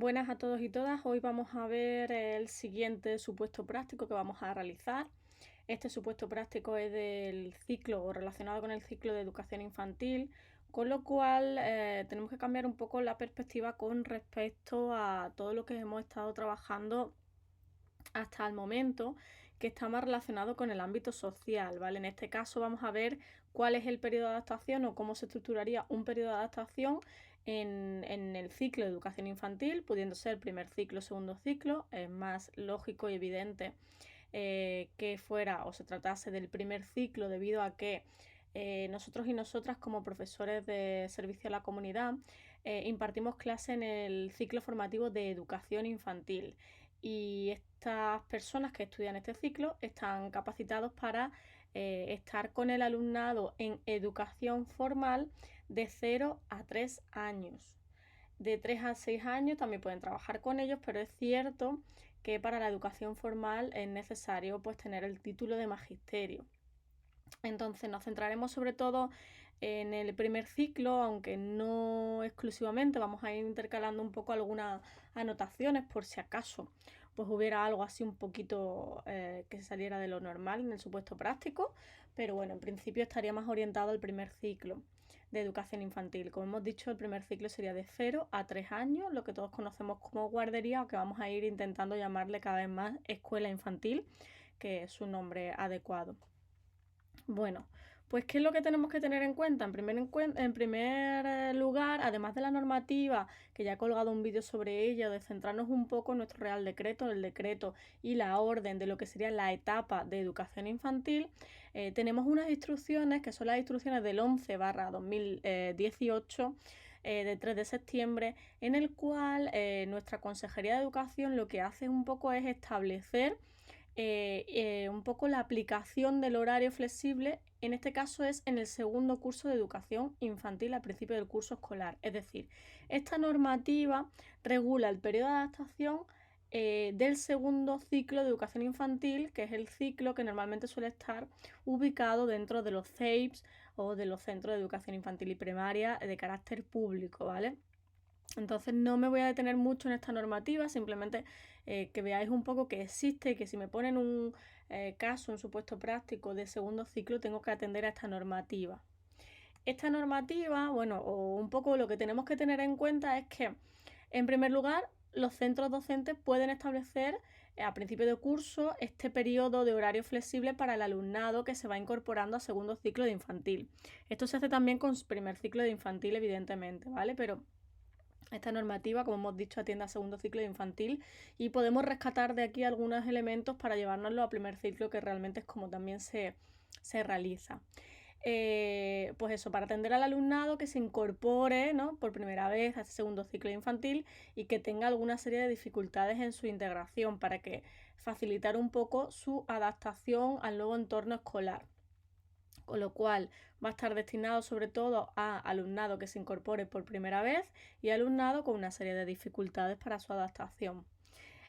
Buenas a todos y todas. Hoy vamos a ver el siguiente supuesto práctico que vamos a realizar. Este supuesto práctico es del ciclo o relacionado con el ciclo de educación infantil, con lo cual tenemos que cambiar un poco la perspectiva con respecto a todo lo que hemos estado trabajando hasta el momento, que está más relacionado con el ámbito social, ¿vale? En este caso vamos a ver cuál es el periodo de adaptación o cómo se estructuraría un periodo de adaptación en el ciclo de educación infantil, pudiendo ser primer ciclo, segundo ciclo. Es más lógico y evidente que fuera o se tratase del primer ciclo, debido a que nosotros y nosotras, como profesores de servicio a la comunidad, impartimos clase en el ciclo formativo de educación infantil, y estas personas que estudian este ciclo están capacitados para estar con el alumnado en educación formal de 0 a 3 años. De 3 a 6 años también pueden trabajar con ellos, pero es cierto que para la educación formal es necesario, pues, tener el título de magisterio. Entonces nos centraremos sobre todo en el primer ciclo, aunque no exclusivamente. Vamos a ir intercalando un poco algunas anotaciones por si acaso pues hubiera algo así un poquito que se saliera de lo normal en el supuesto práctico, pero bueno, en principio estaría más orientado al primer ciclo de educación infantil. Como hemos dicho, el primer ciclo sería de 0 a 3 años, lo que todos conocemos como guardería, o que vamos a ir intentando llamarle cada vez más escuela infantil, que es su nombre adecuado. Bueno, pues ¿qué es lo que tenemos que tener en cuenta? En primer lugar, además de la normativa, que ya he colgado un vídeo sobre ella, de centrarnos un poco en nuestro Real Decreto, el decreto y la orden de lo que sería la etapa de educación infantil, tenemos unas instrucciones que son las instrucciones del 11/2018, de 3 de septiembre, en el cual nuestra Consejería de Educación lo que hace un poco es establecer un poco la aplicación del horario flexible. En este caso es en el segundo curso de educación infantil, al principio del curso escolar. Es decir, esta normativa regula el periodo de adaptación del segundo ciclo de educación infantil, que es el ciclo que normalmente suele estar ubicado dentro de los CEIPs o de los centros de educación infantil y primaria de carácter público, ¿vale? Entonces no me voy a detener mucho en esta normativa, simplemente que veáis un poco que existe, y que si me ponen un caso, un supuesto práctico de segundo ciclo, tengo que atender a esta normativa. Esta normativa, bueno, o un poco lo que tenemos que tener en cuenta es que, en primer lugar, los centros docentes pueden establecer a principio de curso este periodo de horario flexible para el alumnado que se va incorporando a segundo ciclo de infantil. Esto se hace también con primer ciclo de infantil, evidentemente, ¿vale? Pero esta normativa, como hemos dicho, atiende a segundo ciclo de infantil, y podemos rescatar de aquí algunos elementos para llevárnoslo a primer ciclo, que realmente es como también se realiza. Pues eso, para atender al alumnado que se incorpore, ¿no?, por primera vez a este segundo ciclo infantil y que tenga alguna serie de dificultades en su integración, para que facilitar un poco su adaptación al nuevo entorno escolar. Con lo cual va a estar destinado sobre todo a alumnado que se incorpore por primera vez y alumnado con una serie de dificultades para su adaptación.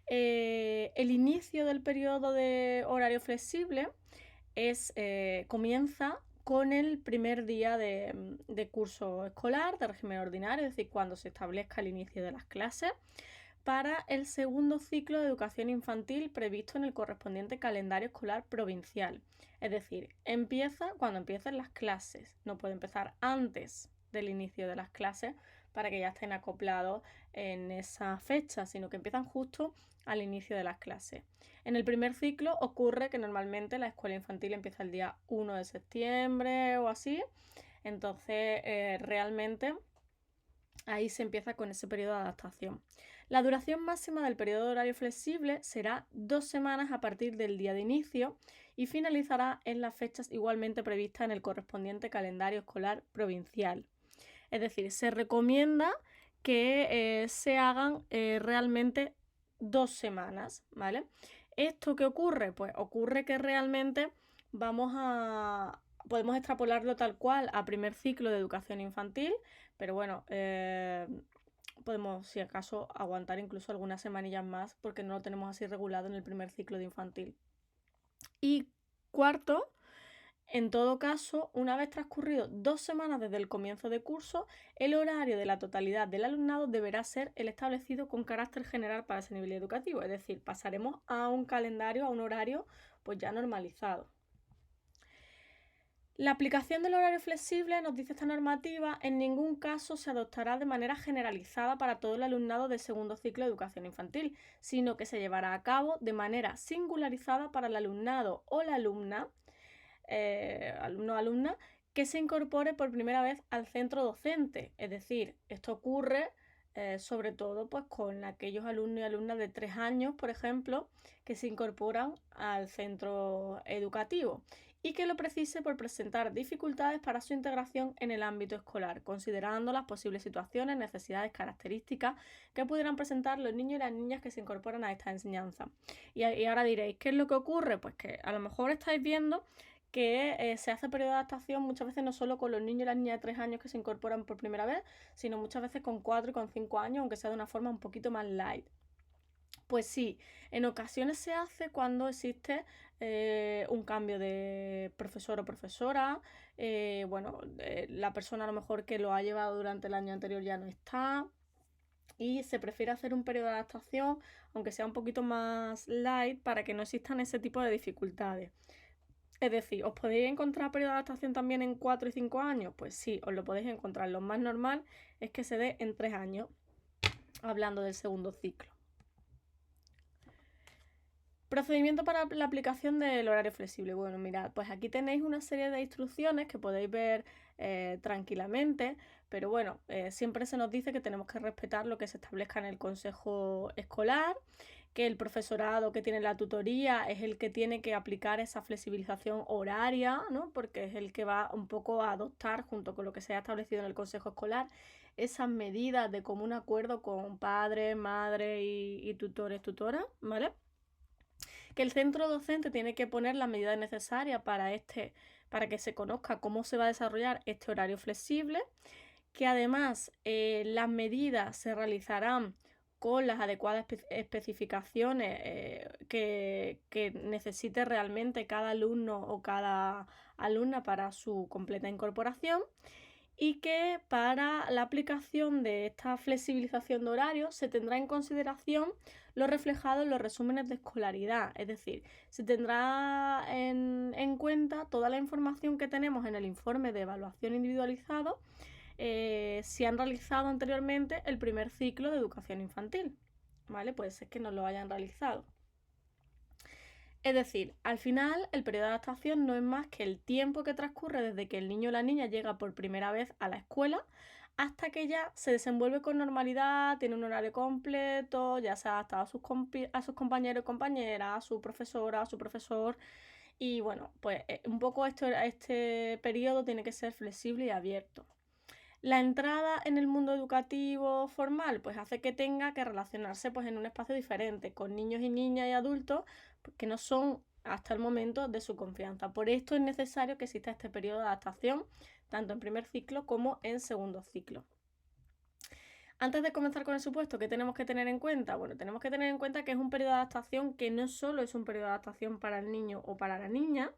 El inicio del periodo de horario flexible comienza con el primer día de curso escolar, de régimen ordinario, es decir, cuando se establezca el inicio de las clases, para el segundo ciclo de educación infantil previsto en el correspondiente calendario escolar provincial. Es decir, empieza cuando empiecen las clases, no puede empezar antes del inicio de las clases para que ya estén acoplados en esa fecha, sino que empiezan justo al inicio de las clases. En el primer ciclo ocurre que normalmente la escuela infantil empieza el día 1 de septiembre o así, entonces realmente ahí se empieza con ese periodo de adaptación. La duración máxima del periodo de horario flexible será 2 semanas a partir del día de inicio y finalizará en las fechas igualmente previstas en el correspondiente calendario escolar provincial. Es decir, se recomienda que se hagan realmente 2 semanas, ¿vale? ¿Esto qué ocurre? Pues ocurre que realmente podemos extrapolarlo tal cual a primer ciclo de educación infantil, pero bueno, podemos, si acaso, aguantar incluso algunas semanillas más, porque no lo tenemos así regulado en el primer ciclo de infantil. Y cuarto, En todo caso, una vez transcurrido 2 semanas desde el comienzo de curso, el horario de la totalidad del alumnado deberá ser el establecido con carácter general para ese nivel educativo, es decir, pasaremos a un calendario, a un horario pues ya normalizado. La aplicación del horario flexible, nos dice esta normativa, en ningún caso se adoptará de manera generalizada para todo el alumnado del segundo ciclo de educación infantil, sino que se llevará a cabo de manera singularizada para el alumnado o la alumna, alumno o alumna, que se incorpore por primera vez al centro docente. Es decir, esto ocurre sobre todo pues, con aquellos alumnos y alumnas de 3 años, por ejemplo, que se incorporan al centro educativo y que lo precise por presentar dificultades para su integración en el ámbito escolar, considerando las posibles situaciones, necesidades, características que pudieran presentar los niños y las niñas que se incorporan a esta enseñanza. Y ahora diréis, ¿qué es lo que ocurre? Pues que a lo mejor estáis viendo que se hace periodo de adaptación muchas veces no solo con los niños y las niñas de 3 años que se incorporan por primera vez, sino muchas veces con 4 y con 5 años, aunque sea de una forma un poquito más light. Pues sí, en ocasiones se hace cuando existe un cambio de profesor o profesora, la persona a lo mejor que lo ha llevado durante el año anterior ya no está y se prefiere hacer un periodo de adaptación, aunque sea un poquito más light, para que no existan ese tipo de dificultades. Es decir, ¿os podéis encontrar periodo de adaptación también en 4 y 5 años? Pues sí, os lo podéis encontrar. Lo más normal es que se dé en 3 años, hablando del segundo ciclo. Procedimiento para la aplicación del horario flexible. Bueno, mirad, pues aquí tenéis una serie de instrucciones que podéis ver tranquilamente, pero bueno, siempre se nos dice que tenemos que respetar lo que se establezca en el consejo escolar, que el profesorado que tiene la tutoría es el que tiene que aplicar esa flexibilización horaria, ¿no? Porque es el que va un poco a adoptar, junto con lo que se ha establecido en el consejo escolar, esas medidas de común acuerdo con padres, madres y tutores, tutoras, ¿vale? Que el centro docente tiene que poner las medidas necesarias para que se conozca cómo se va a desarrollar este horario flexible, que además las medidas se realizarán con las adecuadas especificaciones que necesite realmente cada alumno o cada alumna para su completa incorporación, y que para la aplicación de esta flexibilización de horarios se tendrá en consideración lo reflejado en los resúmenes de escolaridad, es decir, se tendrá en cuenta toda la información que tenemos en el informe de evaluación individualizado si han realizado anteriormente el primer ciclo de educación infantil, ¿vale? Puede ser que no lo hayan realizado. Es decir, al final el periodo de adaptación no es más que el tiempo que transcurre desde que el niño o la niña llega por primera vez a la escuela hasta que ya se desenvuelve con normalidad, tiene un horario completo, ya se ha adaptado a sus compañeros y compañeras, a su profesora, a su profesor. Y bueno, pues un poco este periodo tiene que ser flexible y abierto. La entrada en el mundo educativo formal pues hace que tenga que relacionarse pues en un espacio diferente con niños y niñas y adultos que no son hasta el momento de su confianza. Por esto es necesario que exista este periodo de adaptación tanto en primer ciclo como en segundo ciclo. Antes de comenzar con el supuesto, ¿qué tenemos que tener en cuenta? Bueno, tenemos que tener en cuenta que es un periodo de adaptación que no solo es un periodo de adaptación para el niño o para la niña,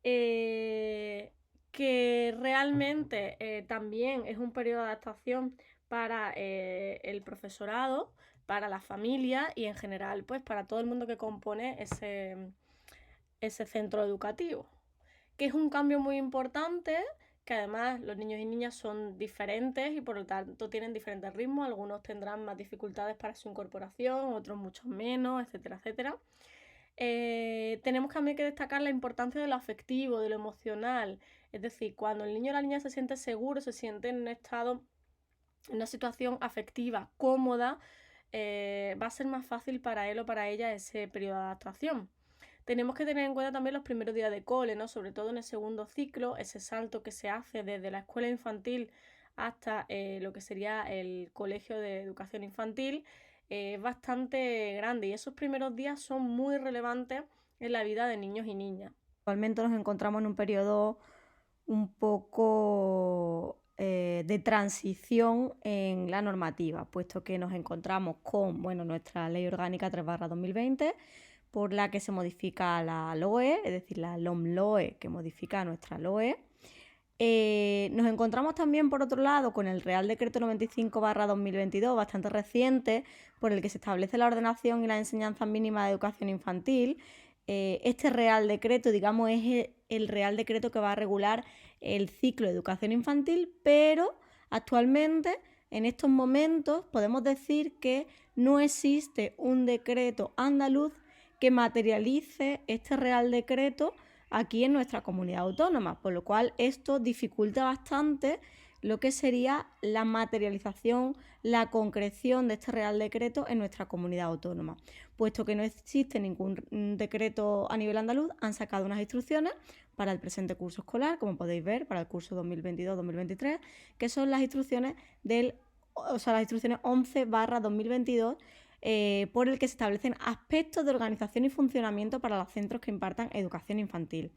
que realmente también es un periodo de adaptación para el profesorado, para la familia y en general pues para todo el mundo que compone ese centro educativo. Que es un cambio muy importante, que además los niños y niñas son diferentes y por lo tanto tienen diferentes ritmos, algunos tendrán más dificultades para su incorporación, otros mucho menos, etcétera, etcétera. Tenemos también que destacar la importancia de lo afectivo, de lo emocional. Es decir, cuando el niño o la niña se siente seguro, se siente en un estado, en una situación afectiva, cómoda, va a ser más fácil para él o para ella ese periodo de adaptación. Tenemos que tener en cuenta también los primeros días de cole, ¿no? Sobre todo en el segundo ciclo, ese salto que se hace desde la escuela infantil hasta lo que sería el colegio de educación infantil, es bastante grande y esos primeros días son muy relevantes en la vida de niños y niñas. Actualmente nos encontramos en un periodo un poco de transición en la normativa, puesto que nos encontramos con nuestra Ley Orgánica 3/2020, por la que se modifica la LOE, es decir, la LOMLOE que modifica nuestra LOE. Nos encontramos también, por otro lado, con el Real Decreto 95/2022, bastante reciente, por el que se establece la ordenación y la enseñanza mínima de educación infantil. Este Real Decreto, digamos, es el Real Decreto que va a regular el ciclo de educación infantil, pero actualmente, en estos momentos, podemos decir que no existe un decreto andaluz que materialice este Real Decreto aquí en nuestra comunidad autónoma, por lo cual esto dificulta bastante lo que sería la materialización, la concreción de este Real Decreto en nuestra comunidad autónoma. Puesto que no existe ningún decreto a nivel andaluz, han sacado unas instrucciones para el presente curso escolar, como podéis ver, para el curso 2022-2023, que son las instrucciones las instrucciones 11/2022, por el que se establecen aspectos de organización y funcionamiento para los centros que impartan educación infantil.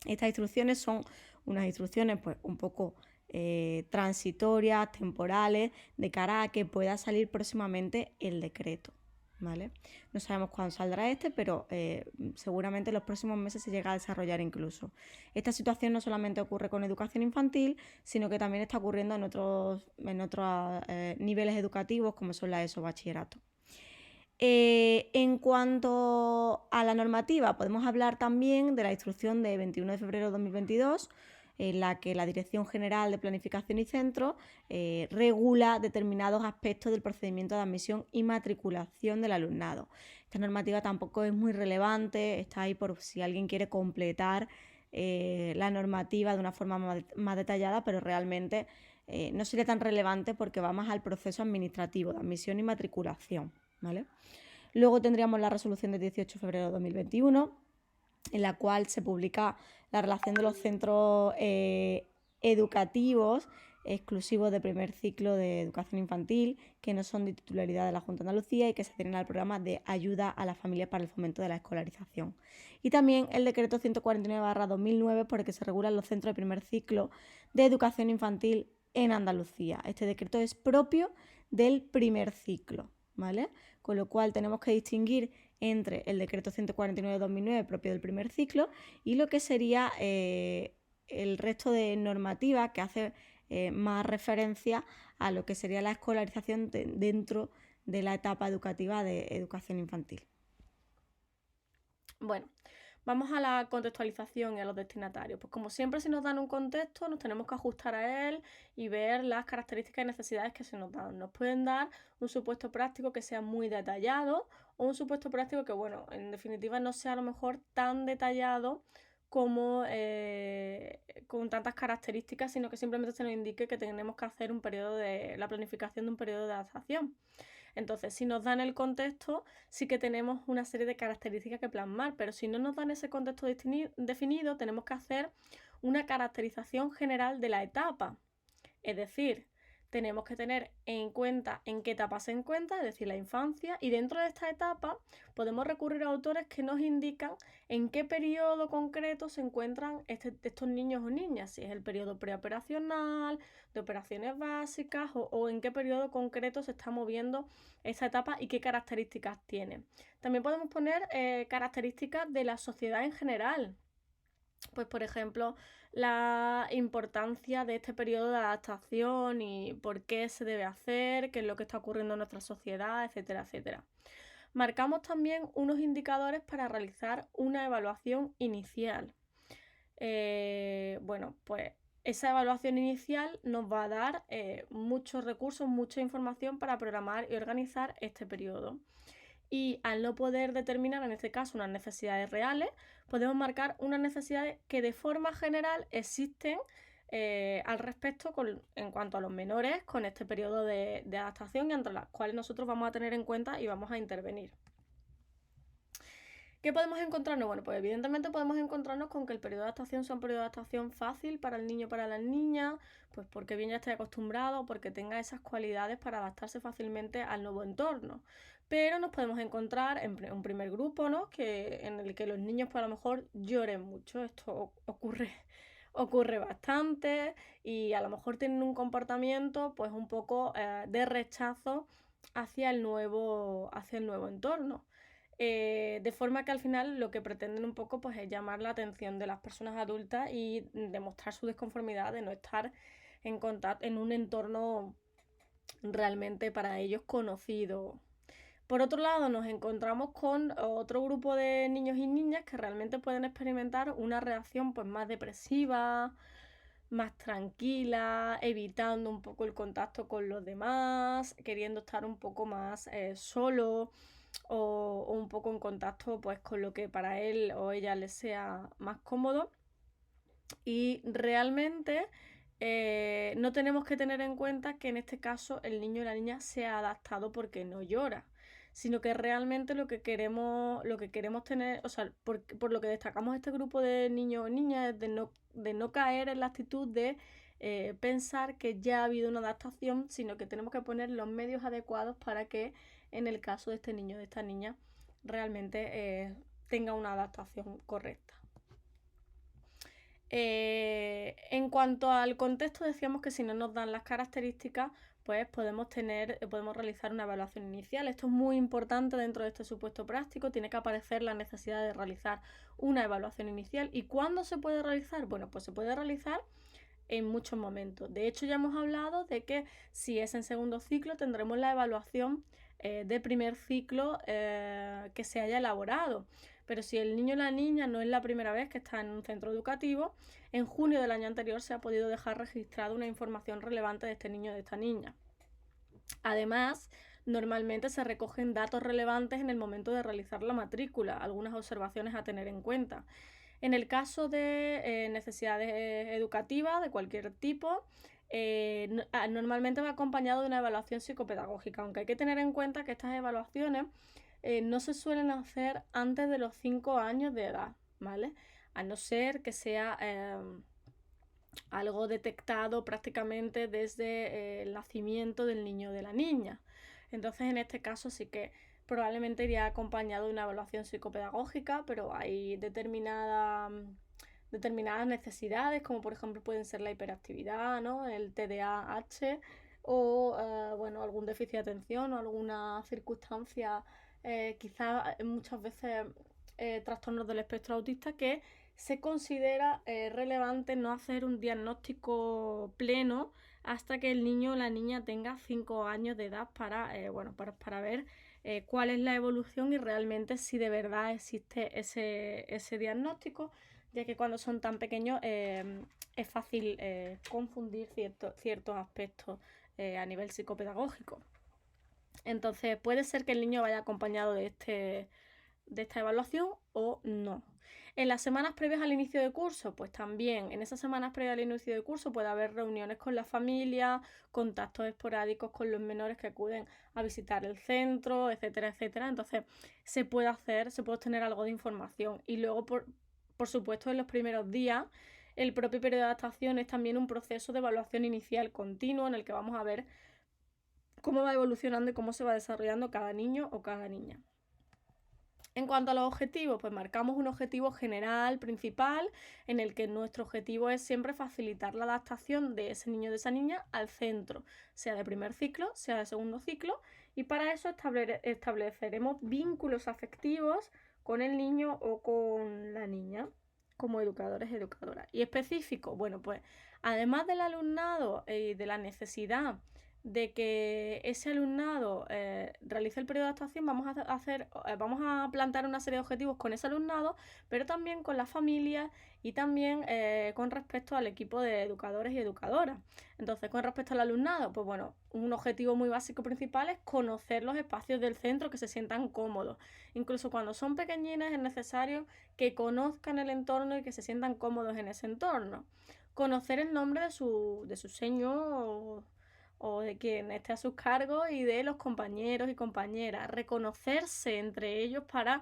Estas instrucciones son unas instrucciones pues un poco transitorias, temporales, de cara a que pueda salir próximamente el decreto, ¿vale? No sabemos cuándo saldrá pero seguramente en los próximos meses se llega a desarrollar incluso. Esta situación no solamente ocurre con educación infantil, sino que también está ocurriendo en otros niveles educativos como son la ESO bachillerato. En cuanto a la normativa, podemos hablar también de la instrucción de 21 de febrero de 2022, en la que la Dirección General de Planificación y Centros regula determinados aspectos del procedimiento de admisión y matriculación del alumnado. Esta normativa tampoco es muy relevante, está ahí por si alguien quiere completar la normativa de una forma más detallada, pero realmente no sería tan relevante porque va más al proceso administrativo de admisión y matriculación, ¿vale? Luego tendríamos la resolución del 18 de febrero de 2021, en la cual se publica la relación de los centros educativos exclusivos de primer ciclo de educación infantil, que no son de titularidad de la Junta de Andalucía y que se adhieren al programa de ayuda a las familias para el fomento de la escolarización. Y también el decreto 149/2009, por el que se regulan los centros de primer ciclo de educación infantil en Andalucía. Este decreto es propio del primer ciclo, ¿vale? Con lo cual tenemos que distinguir entre el decreto 149/2009 propio del primer ciclo y lo que sería el resto de normativa que hace más referencia a lo que sería la escolarización dentro de la etapa educativa de educación infantil. Bueno, vamos a la contextualización y a los destinatarios. Pues como siempre, si nos dan un contexto, nos tenemos que ajustar a él y ver las características y necesidades que se nos dan. Nos pueden dar un supuesto práctico que sea muy detallado o un supuesto práctico que, bueno, en definitiva no sea a lo mejor tan detallado como con tantas características, sino que simplemente se nos indique que tenemos que hacer la planificación de un periodo de adaptación. Entonces, si nos dan el contexto, sí que tenemos una serie de características que plasmar, pero si no nos dan ese contexto definido, tenemos que hacer una caracterización general de la etapa. Es decir, tenemos que tener en cuenta en qué etapa se encuentra, es decir, la infancia, y dentro de esta etapa podemos recurrir a autores que nos indican en qué periodo concreto se encuentran estos niños o niñas, si es el periodo preoperacional, de operaciones básicas o en qué periodo concreto se está moviendo esa etapa y qué características tiene. También podemos poner características de la sociedad en general. Pues por ejemplo, la importancia de este periodo de adaptación y por qué se debe hacer, qué es lo que está ocurriendo en nuestra sociedad, etcétera, etcétera. Marcamos también unos indicadores para realizar una evaluación inicial. Bueno, pues esa evaluación inicial nos va a dar muchos recursos, mucha información para programar y organizar este periodo. Y al no poder determinar, en este caso, unas necesidades reales, podemos marcar unas necesidades que de forma general existen al respecto en cuanto a los menores con este periodo de adaptación y entre las cuales nosotros vamos a tener en cuenta y vamos a intervenir. ¿Qué podemos encontrarnos? Bueno, pues evidentemente podemos encontrarnos con que el periodo de adaptación sea un periodo de adaptación fácil para el niño o para la niña, pues porque bien ya esté acostumbrado, porque tenga esas cualidades para adaptarse fácilmente al nuevo entorno. Pero nos podemos encontrar en un primer grupo, ¿no? En el que los niños pues a lo mejor lloren mucho. Esto ocurre bastante y a lo mejor tienen un comportamiento pues un poco de rechazo hacia el nuevo entorno. de forma que al final lo que pretenden un poco pues, es llamar la atención de las personas adultas y demostrar su desconformidad de no estar en contacto en un entorno realmente para ellos conocido. Por otro lado, nos encontramos con otro grupo de niños y niñas que realmente pueden experimentar una reacción pues, más depresiva, más tranquila, evitando un poco el contacto con los demás, queriendo estar un poco más solo o un poco en contacto pues, con lo que para él o ella les sea más cómodo. Y realmente no tenemos que tener en cuenta que en este caso el niño o la niña se ha adaptado porque no llora, sino que realmente lo que queremos tener, o sea, por lo que destacamos este grupo de niños o niñas es de no caer en la actitud de pensar que ya ha habido una adaptación, sino que tenemos que poner los medios adecuados para que en el caso de este niño o de esta niña realmente tenga una adaptación correcta. En cuanto al contexto, decíamos que si no nos dan las características, pues podemos realizar una evaluación inicial. Esto es muy importante dentro de este supuesto práctico. Tiene que aparecer la necesidad de realizar una evaluación inicial. ¿Y cuándo se puede realizar? Bueno, pues se puede realizar en muchos momentos. De hecho, ya hemos hablado de que si es en segundo ciclo, tendremos la evaluación de primer ciclo que se haya elaborado. Pero si el niño o la niña no es la primera vez que está en un centro educativo, en junio del año anterior se ha podido dejar registrada una información relevante de este niño o de esta niña. Además, normalmente se recogen datos relevantes en el momento de realizar la matrícula, algunas observaciones a tener en cuenta. En el caso de necesidades educativas de cualquier tipo, normalmente va acompañado de una evaluación psicopedagógica, aunque hay que tener en cuenta que estas evaluaciones no se suelen hacer antes de los 5 años de edad, ¿vale? A no ser que sea algo detectado prácticamente desde el nacimiento del niño o de la niña. Entonces, en este caso sí que probablemente iría acompañado de una evaluación psicopedagógica, pero hay determinadas necesidades, como por ejemplo pueden ser la hiperactividad, ¿no? El TDAH o bueno, algún déficit de atención o alguna circunstancia, quizás muchas veces trastornos del espectro autista que se considera relevante no hacer un diagnóstico pleno hasta que el niño o la niña tenga 5 años de edad para ver cuál es la evolución y realmente si de verdad existe ese diagnóstico, ya que cuando son tan pequeños es fácil confundir ciertos aspectos a nivel psicopedagógico. Entonces puede ser que el niño vaya acompañado de esta evaluación o no. En las semanas previas al inicio de curso, pues también en esas semanas previas al inicio de curso puede haber reuniones con la familia, contactos esporádicos con los menores que acuden a visitar el centro, etcétera, etcétera. Entonces se puede obtener algo de información. Y luego, por supuesto, en los primeros días, el propio periodo de adaptación es también un proceso de evaluación inicial continuo en el que vamos a ver cómo va evolucionando y cómo se va desarrollando cada niño o cada niña. En cuanto a los objetivos, pues marcamos un objetivo general, principal, en el que nuestro objetivo es siempre facilitar la adaptación de ese niño o de esa niña al centro, sea de primer ciclo, sea de segundo ciclo, y para eso estableceremos vínculos afectivos con el niño o con la niña como educadores y educadoras. Y específico, bueno, pues además del alumnado y de la necesidad de que ese alumnado realice el periodo de adaptación, vamos a plantear una serie de objetivos con ese alumnado, pero también con las familias y también con respecto al equipo de educadores y educadoras. Entonces, con respecto al alumnado, pues bueno, un objetivo muy básico principal es conocer los espacios del centro, que se sientan cómodos. Incluso cuando son pequeñines es necesario que conozcan el entorno y que se sientan cómodos en ese entorno. Conocer el nombre de su señor o de quien esté a sus cargos y de los compañeros y compañeras, reconocerse entre ellos para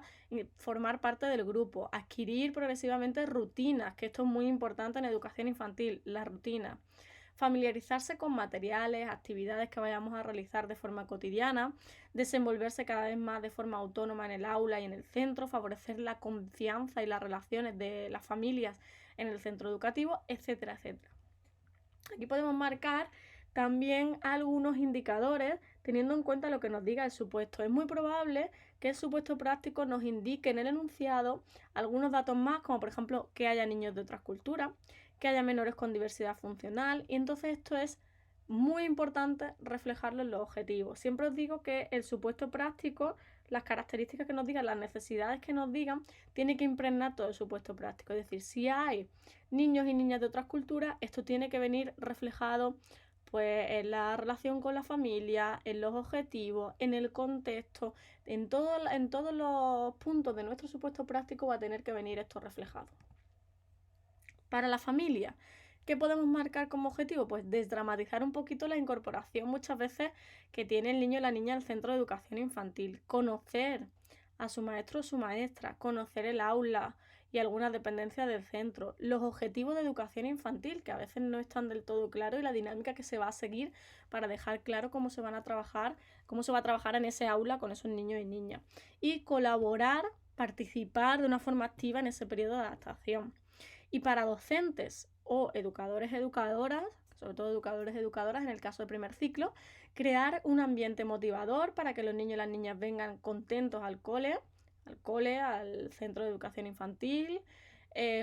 formar parte del grupo, adquirir progresivamente rutinas, que esto es muy importante en educación infantil, la rutina, familiarizarse con materiales, actividades que vayamos a realizar de forma cotidiana, desenvolverse cada vez más de forma autónoma en el aula y en el centro, favorecer la confianza y las relaciones de las familias en el centro educativo, etcétera, etcétera. Aquí podemos marcar también algunos indicadores teniendo en cuenta lo que nos diga el supuesto. Es muy probable que el supuesto práctico nos indique en el enunciado algunos datos más, como por ejemplo que haya niños de otras culturas, que haya menores con diversidad funcional, y entonces esto es muy importante reflejarlo en los objetivos. Siempre os digo que el supuesto práctico, las características que nos digan, las necesidades que nos digan, tiene que impregnar todo el supuesto práctico. Es decir, si hay niños y niñas de otras culturas, esto tiene que venir reflejado pues en la relación con la familia, en los objetivos, en el contexto, en todos los puntos de nuestro supuesto práctico va a tener que venir esto reflejado. Para la familia, ¿qué podemos marcar como objetivo? Pues desdramatizar un poquito la incorporación muchas veces que tiene el niño o la niña al centro de educación infantil, conocer a su maestro o su maestra, conocer el aula y algunas dependencias del centro, los objetivos de educación infantil, que a veces no están del todo claros, y la dinámica que se va a seguir para dejar claro cómo se va a trabajar en ese aula con esos niños y niñas. Y colaborar, participar de una forma activa en ese periodo de adaptación. Y para docentes o educadores, educadoras, sobre todo educadores, educadoras, en el caso del primer ciclo, crear un ambiente motivador para que los niños y las niñas vengan contentos al cole, al centro de educación infantil,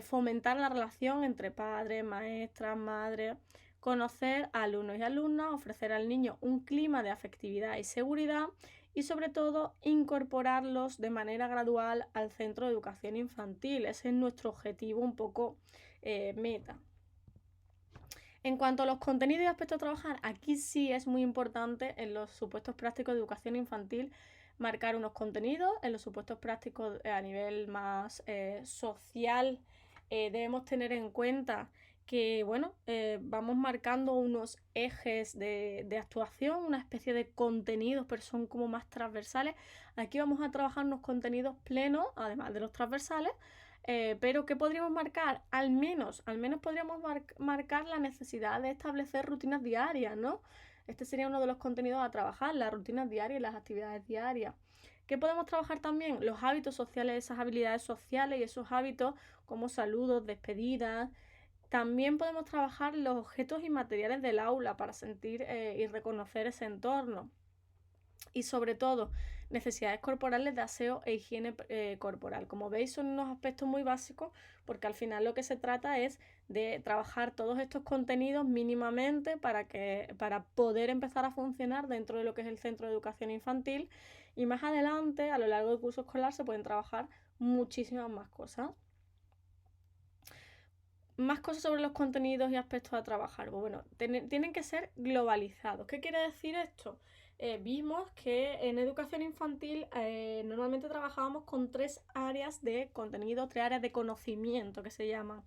fomentar la relación entre padres, maestras, madres, conocer a alumnos y alumnas, ofrecer al niño un clima de afectividad y seguridad y sobre todo incorporarlos de manera gradual al centro de educación infantil. Ese es nuestro objetivo un poco meta. En cuanto a los contenidos y aspectos a trabajar, aquí sí es muy importante en los supuestos prácticos de educación infantil marcar unos contenidos. En los supuestos prácticos a nivel más social debemos tener en cuenta que vamos marcando unos ejes de actuación, una especie de contenidos, pero son como más transversales. Aquí vamos a trabajar unos contenidos plenos, además de los transversales, pero ¿qué podríamos marcar? Al menos podríamos marcar la necesidad de establecer rutinas diarias, ¿no? Este sería uno de los contenidos a trabajar, las rutinas diarias y las actividades diarias. ¿Qué podemos trabajar también? Los hábitos sociales, esas habilidades sociales y esos hábitos como saludos, despedidas. También podemos trabajar los objetos y materiales del aula para sentir y reconocer ese entorno. Y sobre todo, necesidades corporales de aseo e higiene corporal. Como veis, son unos aspectos muy básicos porque al final lo que se trata es de trabajar todos estos contenidos mínimamente para poder empezar a funcionar dentro de lo que es el centro de educación infantil, y más adelante, a lo largo del curso escolar, se pueden trabajar muchísimas más cosas. Más cosas sobre los contenidos y aspectos a trabajar. Bueno, tienen que ser globalizados. ¿Qué quiere decir esto? Vimos que en educación infantil normalmente trabajábamos con 3 áreas de contenido, 3 áreas de conocimiento que se llaman.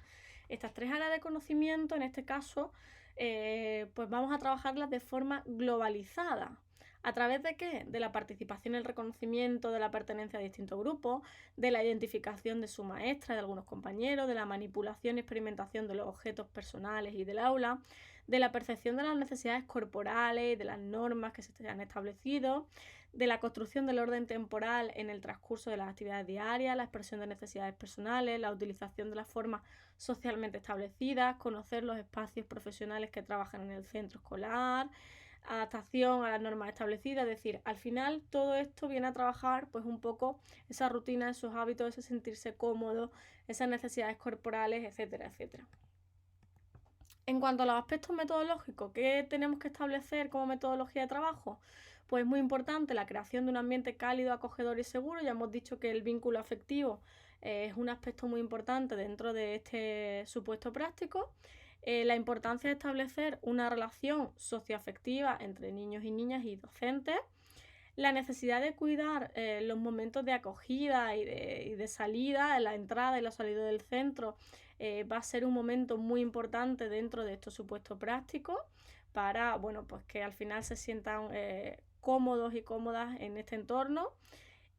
Estas 3 áreas de conocimiento, en este caso, pues vamos a trabajarlas de forma globalizada. ¿A través de qué? De la participación en el reconocimiento de la pertenencia a distintos grupos, de la identificación de su maestra, de algunos compañeros, de la manipulación y experimentación de los objetos personales y del aula, de la percepción de las necesidades corporales y de las normas que se han establecido, de la construcción del orden temporal en el transcurso de las actividades diarias, la expresión de necesidades personales, la utilización de las formas socialmente establecidas, conocer los espacios profesionales que trabajan en el centro escolar, adaptación a las normas establecidas. Es decir, al final todo esto viene a trabajar pues un poco esa rutina, esos hábitos, ese sentirse cómodo, esas necesidades corporales, etcétera, etcétera. En cuanto a los aspectos metodológicos, ¿qué tenemos que establecer como metodología de trabajo? Pues es muy importante la creación de un ambiente cálido, acogedor y seguro. Ya hemos dicho que el vínculo afectivo es un aspecto muy importante dentro de este supuesto práctico. La importancia de establecer una relación socioafectiva entre niños y niñas y docentes. La necesidad de cuidar los momentos de acogida y de salida, la entrada y la salida del centro, va a ser un momento muy importante dentro de estos supuestos prácticos para pues que al final se sientan cómodos y cómodas en este entorno.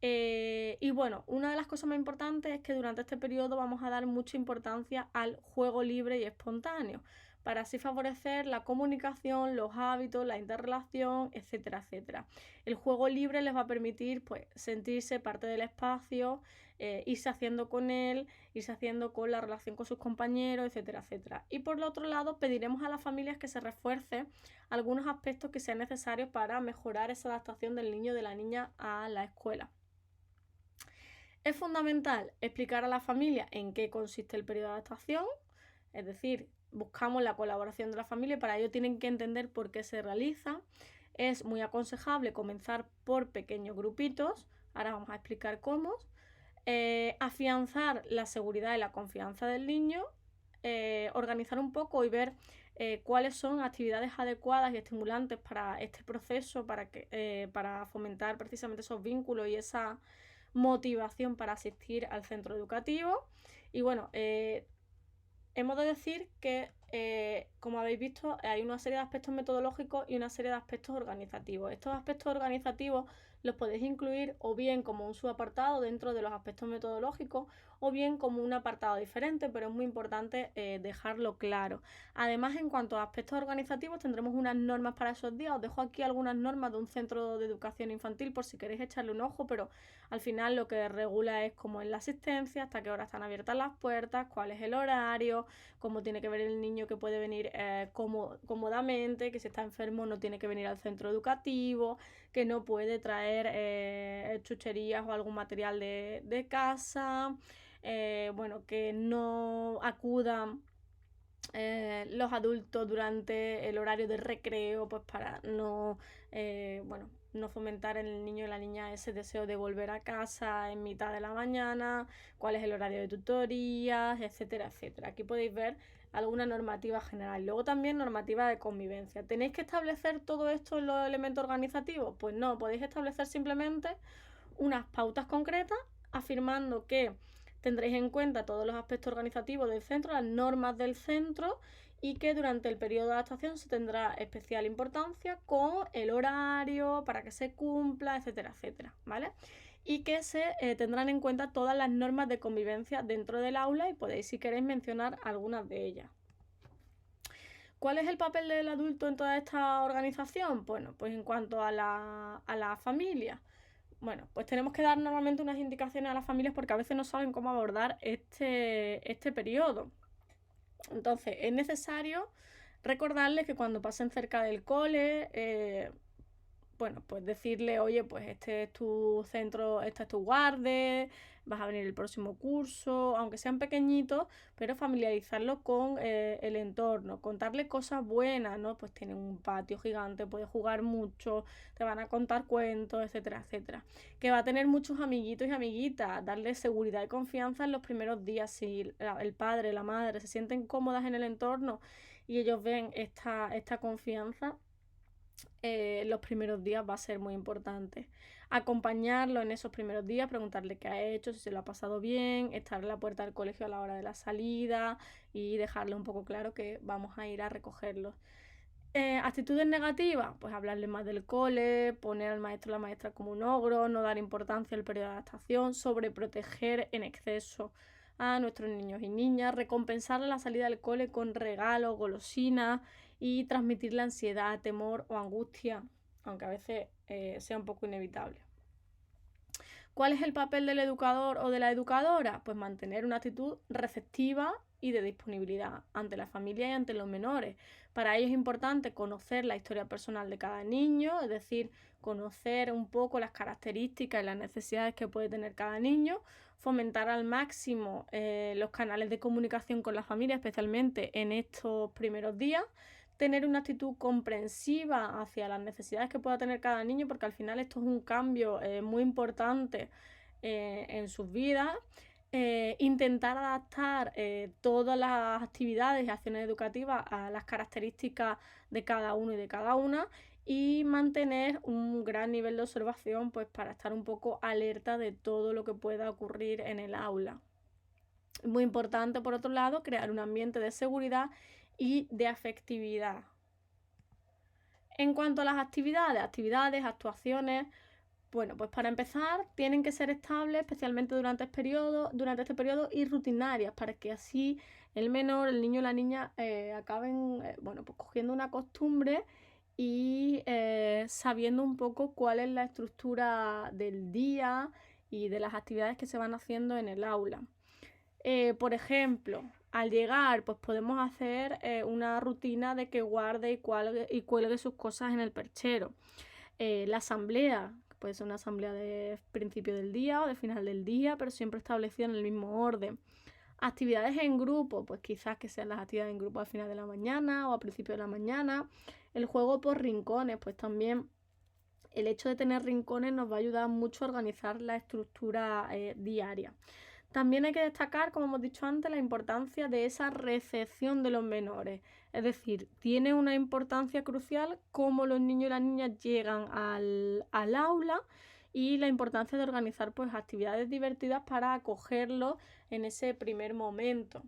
Y bueno, una de las cosas más importantes es que durante este periodo vamos a dar mucha importancia al juego libre y espontáneo para así favorecer la comunicación, los hábitos, la interrelación, etcétera, etcétera. El juego libre les va a permitir pues, sentirse parte del espacio, irse haciendo con él, irse haciendo con la relación con sus compañeros, etcétera, etcétera. Y por el otro lado, pediremos a las familias que se refuercen algunos aspectos que sean necesarios para mejorar esa adaptación del niño o de la niña a la escuela. Es fundamental explicar a la familia en qué consiste el periodo de adaptación, es decir, buscamos la colaboración de la familia y para ello tienen que entender por qué se realiza. Es muy aconsejable comenzar por pequeños grupitos, ahora vamos a explicar cómo. Afianzar la seguridad y la confianza del niño, organizar un poco y ver cuáles son actividades adecuadas y estimulantes para este proceso, para fomentar precisamente esos vínculos y esa motivación para asistir al centro educativo. Y bueno, hemos de decir que, como habéis visto, hay una serie de aspectos metodológicos y una serie de aspectos organizativos. Estos aspectos organizativos los podéis incluir o bien como un subapartado dentro de los aspectos metodológicos o bien como un apartado diferente, pero es muy importante dejarlo claro. Además, en cuanto a aspectos organizativos, tendremos unas normas para esos días. Os dejo aquí algunas normas de un centro de educación infantil por si queréis echarle un ojo, pero al final lo que regula es cómo es la asistencia, hasta qué hora están abiertas las puertas, cuál es el horario, cómo tiene que ver el niño que puede venir cómodamente, que si está enfermo no tiene que venir al centro educativo, que no puede traer chucherías o algún material de casa, bueno, que no acudan los adultos durante el horario de recreo, pues para no, bueno, no fomentar en el niño y la niña ese deseo de volver a casa en mitad de la mañana, cuál es el horario de tutorías, etcétera, etcétera. Aquí podéis ver alguna normativa general. Luego también normativa de convivencia. ¿Tenéis que establecer todo esto en los elementos organizativos? Pues no, podéis establecer simplemente unas pautas concretas afirmando que tendréis en cuenta todos los aspectos organizativos del centro, las normas del centro y que durante el periodo de adaptación se tendrá especial importancia con el horario para que se cumpla, etcétera, etcétera, ¿vale? Y que se tendrán en cuenta todas las normas de convivencia dentro del aula y podéis, si queréis, mencionar algunas de ellas. ¿Cuál es el papel del adulto en toda esta organización? Bueno, pues en cuanto a la familia, bueno, pues tenemos que dar normalmente unas indicaciones a las familias porque a veces no saben cómo abordar este periodo. Entonces, es necesario recordarles que cuando pasen cerca del cole, bueno, pues decirle, oye, pues este es tu centro, este es tu guarde, vas a venir el próximo curso, aunque sean pequeñitos, pero familiarizarlos con el entorno, contarles cosas buenas, ¿no? Pues tienen un patio gigante, puedes jugar mucho, te van a contar cuentos, etcétera, etcétera. Que va a tener muchos amiguitos y amiguitas, darles seguridad y confianza en los primeros días, si el padre, la madre se sienten cómodas en el entorno y ellos ven esta confianza, los primeros días va a ser muy importante. Acompañarlo en esos primeros días, preguntarle qué ha hecho, si se lo ha pasado bien, estar en la puerta del colegio a la hora de la salida y dejarle un poco claro que vamos a ir a recogerlos. Actitudes negativas, pues hablarle más del cole, poner al maestro o la maestra como un ogro, no dar importancia al periodo de adaptación, sobreproteger en exceso a nuestros niños y niñas, recompensar la salida del cole con regalos, golosinas y transmitirle ansiedad, temor o angustia, aunque a veces sea un poco inevitable. ¿Cuál es el papel del educador o de la educadora? Pues mantener una actitud receptiva y de disponibilidad ante la familia y ante los menores. Para ello es importante conocer la historia personal de cada niño, es decir, conocer un poco las características y las necesidades que puede tener cada niño, fomentar al máximo los canales de comunicación con la familia, especialmente en estos primeros días, tener una actitud comprensiva hacia las necesidades que pueda tener cada niño, porque al final esto es un cambio muy importante en sus vidas. Intentar adaptar todas las actividades y acciones educativas a las características de cada uno y de cada una y mantener un gran nivel de observación pues para estar un poco alerta de todo lo que pueda ocurrir en el aula. Muy importante, por otro lado, crear un ambiente de seguridad y de afectividad. En cuanto a las actividades, actuaciones, bueno, pues para empezar tienen que ser estables, especialmente durante este periodo y rutinarias, para que así el menor, el niño o la niña acaben pues cogiendo una costumbre y sabiendo un poco cuál es la estructura del día y de las actividades que se van haciendo en el aula. Por ejemplo, al llegar, pues podemos hacer una rutina de que guarde y cuelgue sus cosas en el perchero. La asamblea, que puede ser una asamblea de principio del día o de final del día, pero siempre establecida en el mismo orden. Actividades en grupo, pues quizás que sean las actividades en grupo al final de la mañana o a principio de la mañana. El juego por rincones, pues también el hecho de tener rincones nos va a ayudar mucho a organizar la estructura diaria. También hay que destacar, como hemos dicho antes, la importancia de esa recepción de los menores. Es decir, tiene una importancia crucial cómo los niños y las niñas llegan al aula y la importancia de organizar pues, actividades divertidas para acogerlos en ese primer momento.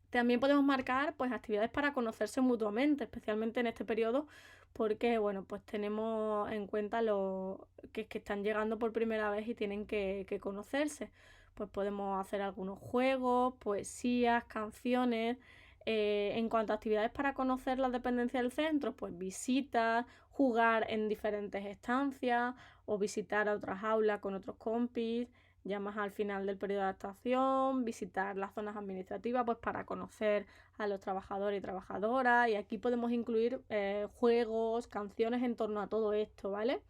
También podemos marcar pues, actividades para conocerse mutuamente, especialmente en este periodo, porque bueno, pues tenemos en cuenta los que están llegando por primera vez y tienen que conocerse. Pues podemos hacer algunos juegos, poesías, canciones. En cuanto a actividades para conocer las dependencias del centro, pues visitas, jugar en diferentes estancias o visitar a otras aulas con otros compis, ya más al final del periodo de adaptación, visitar las zonas administrativas pues para conocer a los trabajadores y trabajadoras, y aquí podemos incluir juegos, canciones en torno a todo esto, ¿vale?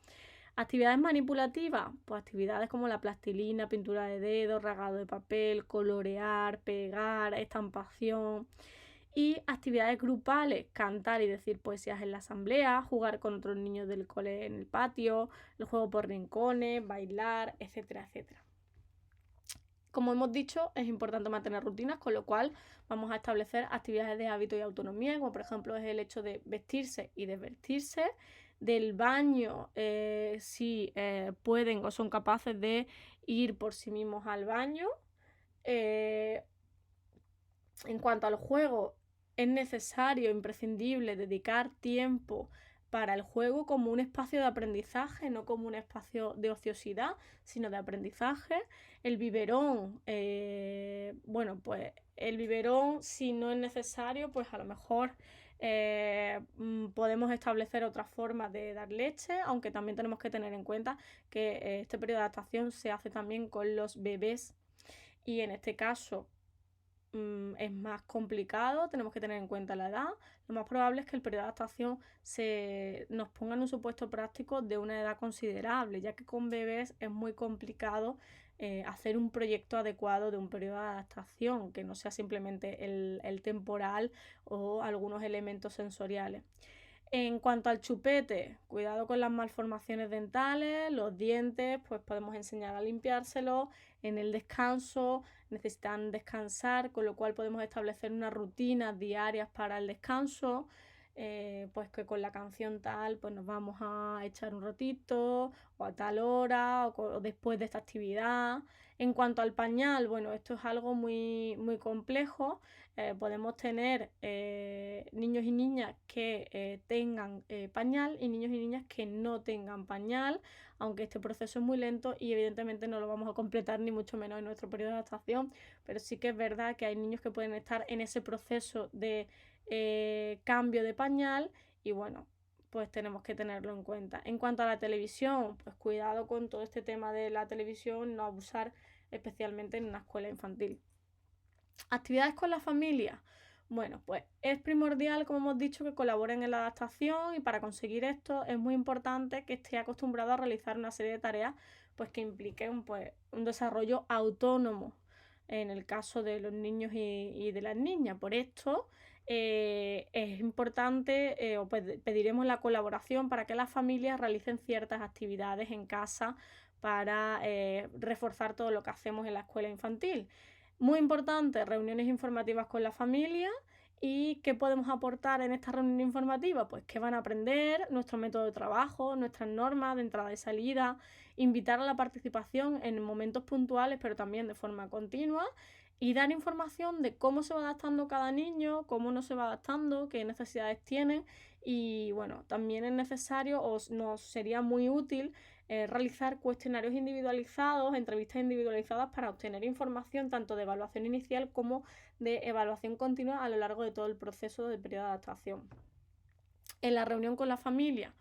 Actividades manipulativas, pues actividades como la plastilina, pintura de dedos, regado de papel, colorear, pegar, estampación. Y actividades grupales, cantar y decir poesías en la asamblea, jugar con otros niños del cole en el patio, el juego por rincones, bailar, etcétera, etcétera. Como hemos dicho, es importante mantener rutinas, con lo cual vamos a establecer actividades de hábito y autonomía, como por ejemplo es el hecho de vestirse y desvestirse, del baño, si pueden o son capaces de ir por sí mismos al baño. En cuanto al juego, es necesario, imprescindible, dedicar tiempo para el juego como un espacio de aprendizaje, no como un espacio de ociosidad, sino de aprendizaje. El biberón, pues el biberón, si no es necesario, pues a lo mejor podemos establecer otras formas de dar leche, aunque también tenemos que tener en cuenta que este periodo de adaptación se hace también con los bebés y en este caso es más complicado, tenemos que tener en cuenta la edad. Lo más probable es que el periodo de adaptación nos ponga en un supuesto práctico de una edad considerable, ya que con bebés es muy complicado hacer un proyecto adecuado de un periodo de adaptación, que no sea simplemente el temporal o algunos elementos sensoriales. En cuanto al chupete, cuidado con las malformaciones dentales, los dientes, pues podemos enseñar a limpiárselos. En el descanso necesitan descansar, con lo cual podemos establecer unas rutinas diarias para el descanso. Pues que con la canción tal, pues nos vamos a echar un ratito, o a tal hora, o después de esta actividad. En cuanto al pañal, bueno, esto es algo muy, muy complejo. Podemos tener niños y niñas que tengan pañal y niños y niñas que no tengan pañal, aunque este proceso es muy lento y evidentemente no lo vamos a completar ni mucho menos en nuestro periodo de adaptación, pero sí que es verdad que hay niños que pueden estar en ese proceso de cambio de pañal y bueno, pues tenemos que tenerlo en cuenta. En cuanto a la televisión, pues cuidado con todo este tema de la televisión, no abusar especialmente en una escuela infantil. Actividades con la familia. Bueno, pues es primordial, como hemos dicho, que colaboren en la adaptación y para conseguir esto es muy importante que esté acostumbrado a realizar una serie de tareas pues, que impliquen pues, un desarrollo autónomo en el caso de los niños y de las niñas. Por esto es importante o pediremos la colaboración para que las familias realicen ciertas actividades en casa para reforzar todo lo que hacemos en la escuela infantil. Muy importante, reuniones informativas con la familia. ¿Y qué podemos aportar en esta reunión informativa? Pues que van a aprender nuestro método de trabajo, nuestras normas de entrada y salida, invitar a la participación en momentos puntuales, pero también de forma continua, y dar información de cómo se va adaptando cada niño, cómo no se va adaptando, qué necesidades tienen y bueno, también es necesario o nos sería muy útil realizar cuestionarios individualizados, entrevistas individualizadas para obtener información tanto de evaluación inicial como de evaluación continua a lo largo de todo el proceso del periodo de adaptación. En la reunión con la familia,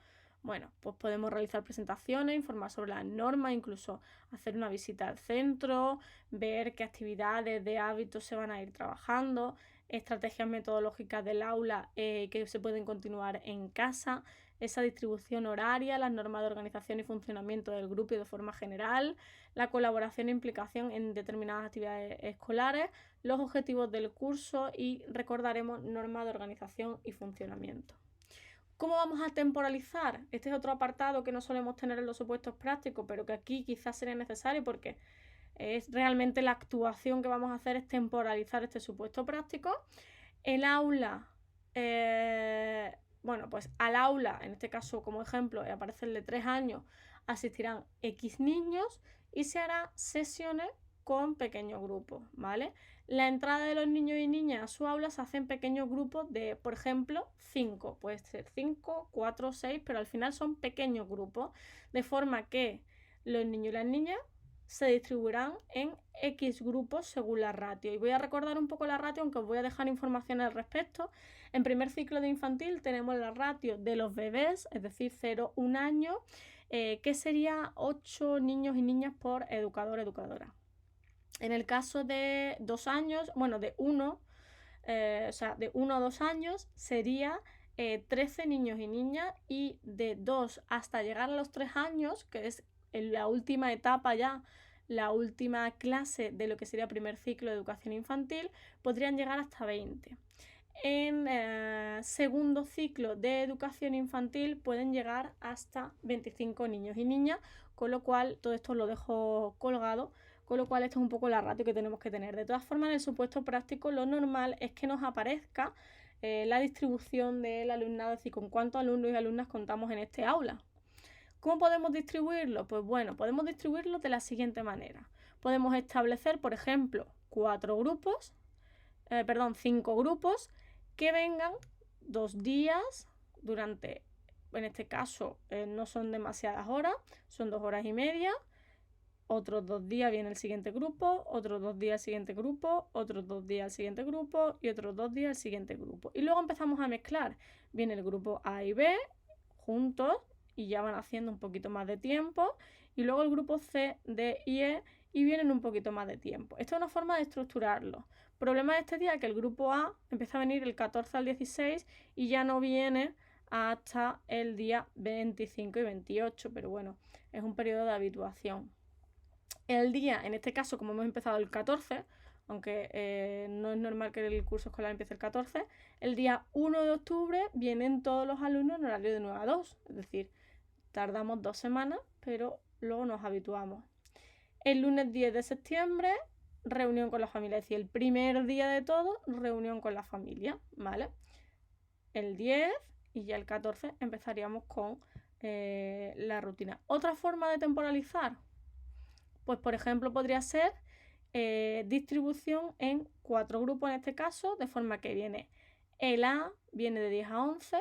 bueno, pues podemos realizar presentaciones, informar sobre las normas, incluso hacer una visita al centro, ver qué actividades de hábitos se van a ir trabajando, estrategias metodológicas del aula que se pueden continuar en casa, esa distribución horaria, las normas de organización y funcionamiento del grupo y de forma general, la colaboración e implicación en determinadas actividades escolares, los objetivos del curso y recordaremos normas de organización y funcionamiento. ¿Cómo vamos a temporalizar? Este es otro apartado que no solemos tener en los supuestos prácticos, pero que aquí quizás sería necesario porque es realmente la actuación que vamos a hacer es temporalizar este supuesto práctico. El aula, bueno, pues al aula, en este caso como ejemplo, aparece el de 3 años, asistirán X niños y se harán sesiones con pequeños grupos, ¿vale? La entrada de los niños y niñas a su aula se hace en pequeños grupos de, por ejemplo, 5. Puede ser 5, 4, 6, pero al final son pequeños grupos, de forma que los niños y las niñas se distribuirán en X grupos según la ratio. Y voy a recordar un poco la ratio, aunque os voy a dejar información al respecto. En primer ciclo de infantil tenemos la ratio de los bebés, es decir, 0-1 año, que sería 8 niños y niñas por educador o educadora. En el caso de 2 años, bueno, de 1, o sea, de 1 a 2 años sería 13 niños y niñas, y de 2 hasta llegar a los 3 años, que es en la última etapa ya, la última clase de lo que sería primer ciclo de educación infantil, podrían llegar hasta 20. En segundo ciclo de educación infantil pueden llegar hasta 25 niños y niñas, con lo cual todo esto lo dejo colgado, con lo cual esto es un poco la ratio que tenemos que tener. De todas formas, en el supuesto práctico lo normal es que nos aparezca la distribución del alumnado, es decir, con cuántos alumnos y alumnas contamos en este aula. ¿Cómo podemos distribuirlo? Pues bueno, podemos distribuirlo de la siguiente manera. Podemos establecer, por ejemplo, 5 grupos que vengan 2 días durante, en este caso no son demasiadas horas, son 2 horas y media. Otros 2 días viene el siguiente grupo, otros 2 días el siguiente grupo, otros 2 días el siguiente grupo y otros 2 días el siguiente grupo. Y luego empezamos a mezclar. Viene el grupo A y B juntos y ya van haciendo un poquito más de tiempo. Y luego el grupo C, D y E y vienen un poquito más de tiempo. Esta es una forma de estructurarlo. Problema de este día es que el grupo A empieza a venir el 14 al 16 y ya no viene hasta el día 25 y 28, pero bueno, es un periodo de habituación. El día, en este caso, como hemos empezado el 14, aunque no es normal que el curso escolar empiece el 14, el día 1 de octubre vienen todos los alumnos en horario de 9 a 2, es decir, tardamos 2 semanas, pero luego nos habituamos. El lunes 10 de septiembre, reunión con la familia, es decir, el primer día de todo, reunión con la familia, ¿vale? El 10 y ya el 14 empezaríamos con la rutina. Otra forma de temporalizar, pues por ejemplo podría ser distribución en 4 grupos en este caso, de forma que viene el A, viene de 10 a 11,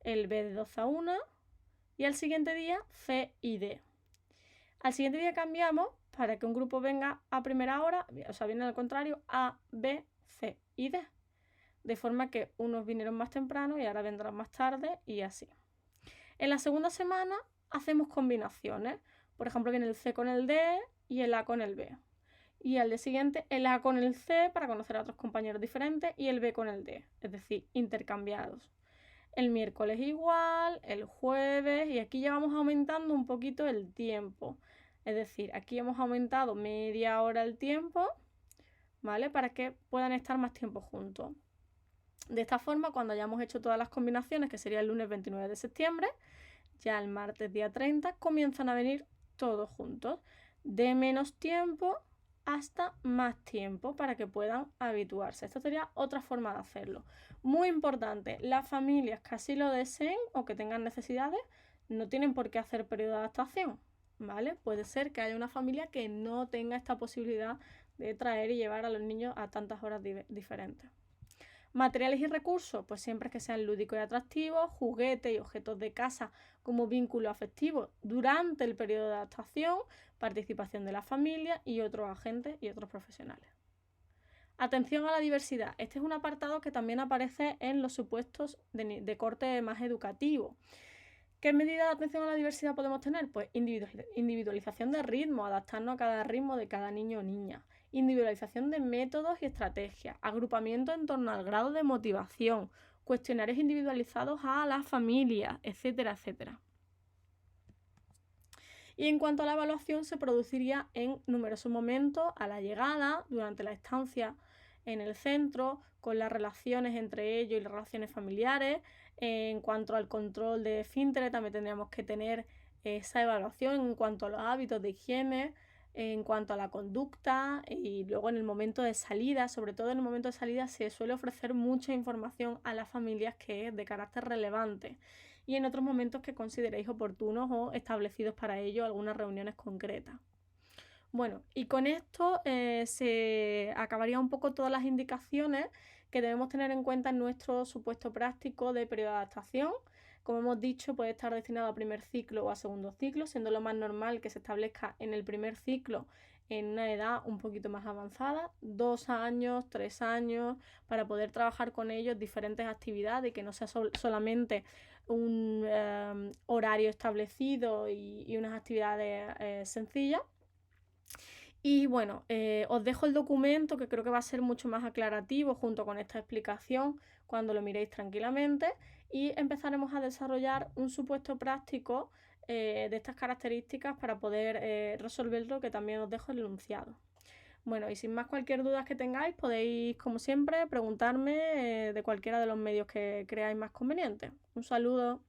el B de 12 a 1 y al siguiente día C y D. Al siguiente día cambiamos para que un grupo venga a primera hora, o sea, viene al contrario, A, B, C y D. De forma que unos vinieron más temprano y ahora vendrán más tarde y así. En la segunda semana hacemos combinaciones. Por ejemplo, viene el C con el D y el A con el B. Y al día siguiente el A con el C para conocer a otros compañeros diferentes y el B con el D, es decir, intercambiados. El miércoles igual, el jueves, y aquí ya vamos aumentando un poquito el tiempo. Es decir, aquí hemos aumentado media hora el tiempo, ¿vale? Para que puedan estar más tiempo juntos. De esta forma, cuando hayamos hecho todas las combinaciones, que sería el lunes 29 de septiembre, ya el martes día 30, comienzan a venir todos juntos, de menos tiempo hasta más tiempo para que puedan habituarse. Esta sería otra forma de hacerlo. Muy importante, las familias que así lo deseen o que tengan necesidades no tienen por qué hacer periodo de adaptación, ¿vale? Puede ser que haya una familia que no tenga esta posibilidad de traer y llevar a los niños a tantas horas diferentes. Materiales y recursos, pues siempre que sean lúdicos y atractivos, juguetes y objetos de casa como vínculo afectivo durante el periodo de adaptación, participación de la familia y otros agentes y otros profesionales. Atención a la diversidad. Este es un apartado que también aparece en los supuestos de corte más educativo. ¿Qué medidas de atención a la diversidad podemos tener? Pues individualización de ritmo, adaptarnos a cada ritmo de cada niño o niña. Individualización de métodos y estrategias. Agrupamiento en torno al grado de motivación. Cuestionarios individualizados a las familias, etcétera, etcétera. Y en cuanto a la evaluación, se produciría en numerosos momentos a la llegada, durante la estancia en el centro, con las relaciones entre ellos y las relaciones familiares. En cuanto al control de esfínteres, también tendríamos que tener esa evaluación en cuanto a los hábitos de higiene, en cuanto a la conducta y luego en el momento de salida, sobre todo en el momento de salida se suele ofrecer mucha información a las familias que es de carácter relevante y en otros momentos que consideréis oportunos o establecidos para ello algunas reuniones concretas. Bueno, y con esto se acabaría un poco todas las indicaciones que debemos tener en cuenta en nuestro supuesto práctico de periodo de adaptación. Como hemos dicho, puede estar destinado a primer ciclo o a segundo ciclo, siendo lo más normal que se establezca en el primer ciclo en una edad un poquito más avanzada, 2 años, 3 años, para poder trabajar con ellos diferentes actividades y que no sea solamente un horario establecido y unas actividades sencillas. Y bueno, os dejo el documento que creo que va a ser mucho más aclarativo junto con esta explicación cuando lo miréis tranquilamente y empezaremos a desarrollar un supuesto práctico de estas características para poder resolverlo, que también os dejo el enunciado. Bueno, y sin más cualquier duda que tengáis, podéis, como siempre, preguntarme de cualquiera de los medios que creáis más convenientes. Un saludo.